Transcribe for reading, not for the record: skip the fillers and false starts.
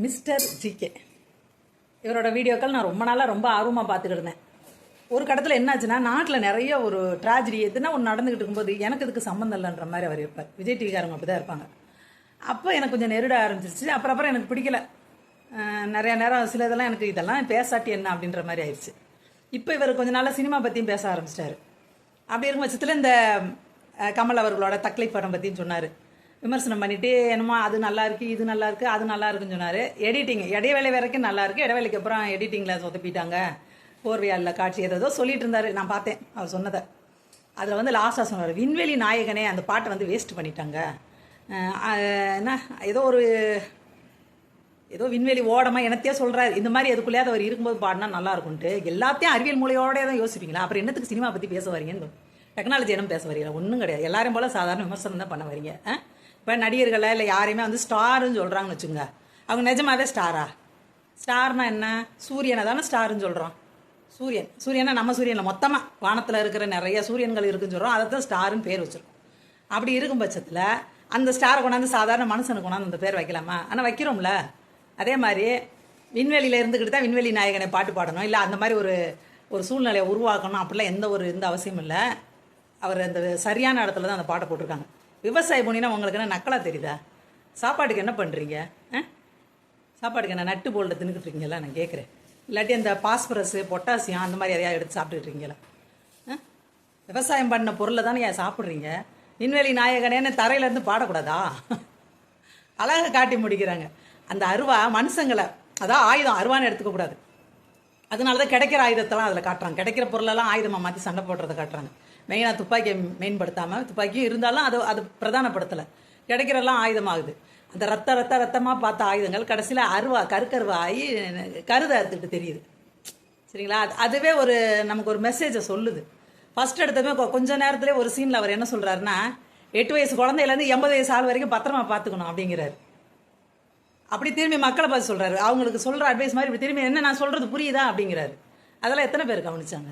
Mister GK இவரோட வீடியோக்கள் நான் ரொம்ப நாளாக ரொம்ப ஆர்வமாக பார்த்துக்கிட்டு இருந்தேன். ஒரு கடத்தில் என்னாச்சுன்னா, நாட்டில் நிறைய ஒரு ட்ராஜடி எதுனா ஒன்று நடந்துக்கிட்டு இருக்கும்போது எனக்கு இதுக்கு சம்மந்தம் இல்லைன்ற மாதிரி அவர் இருப்பார். விஜய் டிவிக்காரங்க அப்படி தான் இருப்பாங்க. அப்போ எனக்கு கொஞ்சம் நெருட ஆரம்பிச்சிருச்சு. அப்புறம் எனக்கு பிடிக்கல. நிறையா நேரம் சில இதெல்லாம் எனக்கு இதெல்லாம் பேசாட்டி என்ன அப்படின்ற மாதிரி ஆயிடுச்சு. இப்போ இவர் கொஞ்ச நாளாக சினிமா பற்றியும் பேச ஆரம்பிச்சிட்டாரு. அப்படி இருக்கும் பட்சத்தில் இந்த கமல் அவர்களோட தக்லை படம் பற்றியும் சொன்னார். விமர்சனம் பண்ணிவிட்டு என்னமோ அது நல்லா இருக்குது, இது நல்லா இருக்குது, அது நல்லா இருக்குன்னு சொன்னார். எடிட்டிங் இடைவேளை வரைக்கும் நல்லா இருக்குது, இடைவேளைக்கு அப்புறம் எடிட்டிங்கில் சொதப்பிட்டாங்க, போர்வையாளில் காட்சி ஏதோ சொல்லிட்டு இருந்தார். நான் பார்த்தேன் அவர் சொன்னதை. அதில் வந்து லாஸ்ட்டாக சொன்னார், விண்வெளி நாயகனே அந்த பாட்டை வந்து வேஸ்ட் பண்ணிட்டாங்க. என்ன ஏதோ விண்வெளி ஓடமாக என்னத்தையே சொல்கிறாரு. இந்த மாதிரி எதுக்குள்ளேயாவது அவர் இருக்கும்போது பாடினா நல்லா இருக்கும்ட்டு எல்லாத்தையும் அறிவியல் மூலையோடய தான் யோசிப்பீங்களா? அப்புறம் என்னத்துக்கு சினிமா பற்றி பேச வரீங்கன்னு, டெக்னாலஜி என்ன பேச வரீங்களா? ஒன்றும் கிடையாது. எல்லாரும் போல் சாதாரண விமர்சனம் தான் பண்ண வரீங்க. இப்போ நடிகர்களை இல்லை யாரையுமே வந்து ஸ்டாருன்னு சொல்கிறாங்கன்னு வச்சுங்க, அவங்க நிஜமாவே ஸ்டாரா? ஸ்டார்னா என்ன? சூரியனை தானே ஸ்டாருன்னு சொல்கிறோம். சூரியனை நம்ம சூரியனில் மொத்தமாக வானத்தில் இருக்கிற நிறைய சூரியன்கள் இருக்குன்னு சொல்கிறோம். அதை தான் ஸ்டாருன்னு பேர் வச்சுருக்கோம். அப்படி இருக்கும் பட்சத்தில் அந்த ஸ்டாரை கொண்டாந்து சாதாரண மனுஷனுக்கு கொண்டாந்து அந்த பேர் வைக்கலாமா? ஆனால் வைக்கிறோம்ல. அதே மாதிரி விண்வெளியில் இருந்துக்கிட்டு தான் விண்வெளி நாயகனை பாட்டு பாடணும், இல்லை அந்த மாதிரி ஒரு சூழ்நிலையை உருவாக்கணும் அப்படிலாம் எந்த அவசியம் இல்லை. அவர் அந்த சரியான இடத்துல தான் அந்த பாட்டை போட்டிருக்காங்க. விவசாய பூனினா உங்களுக்கு என்ன நக்கலாக தெரியுதா? சாப்பாட்டுக்கு என்ன பண்ணுறீங்க? சாப்பாட்டுக்கு என்ன நட்டு போல்ட தின்னுக்கிட்டு இருக்கீங்களா நான் கேட்குறேன். இல்லாட்டி அந்த பாஸ்பரஸு பொட்டாசியம் அந்த மாதிரி எதையா எடுத்து சாப்பிட்டுட்டு இருக்கீங்களா? விவசாயம் பண்ண பொருளை தானே ஏன் சாப்பிட்றீங்க? விண்வெளி நாயகனேன்னு தரையிலேருந்து பாடக்கூடாதா? அழகாக காட்டி முடிக்கிறாங்க. அந்த அருவா மனுஷங்களை, அதான் ஆயுதம் அருவான்னு எடுத்துக்கக்கூடாது. அதனால தான் கிடைக்கிற ஆயுதத்தெல்லாம் அதில் காட்டுறாங்க. கிடைக்கிற பொருளெல்லாம் ஆயுதமாக மாற்றி சண்டை போடுறதை காட்டுறாங்க. மெயினாக துப்பாக்கியை மெயின்படுத்தாமல், துப்பாக்கியும் இருந்தாலும் அது பிரதானப்படுத்தலை. கிடைக்கிறெல்லாம் ஆயுதமாகுது. அந்த ரத்தமாக பார்த்த ஆயுதங்கள் கடைசியில் கருக்கருவா ஆகி கருத அறுத்துக்கிட்டு தெரியுது. சரிங்களா? அதுவே நமக்கு ஒரு மெசேஜை சொல்லுது. ஃபஸ்ட் எடுத்ததுமே கொஞ்ச நேரத்துலேயே ஒரு சீனில் அவர் என்ன சொல்கிறாருன்னா, 8 வயசு குழந்தையிலேருந்து 80 வயசு ஆள் வரைக்கும் பத்திரமா பார்த்துக்கணும் அப்படிங்கிறாரு. அப்படி திரும்பி மக்களை பார்த்து சொல்கிறாரு. அவங்களுக்கு சொல்கிற அட்வைஸ் மாதிரி இப்படி திரும்பி என்ன நான் சொல்கிறது புரியுதா அப்படிங்கிறாரு. அதெல்லாம் எத்தனை பேர் கவனிச்சாங்க?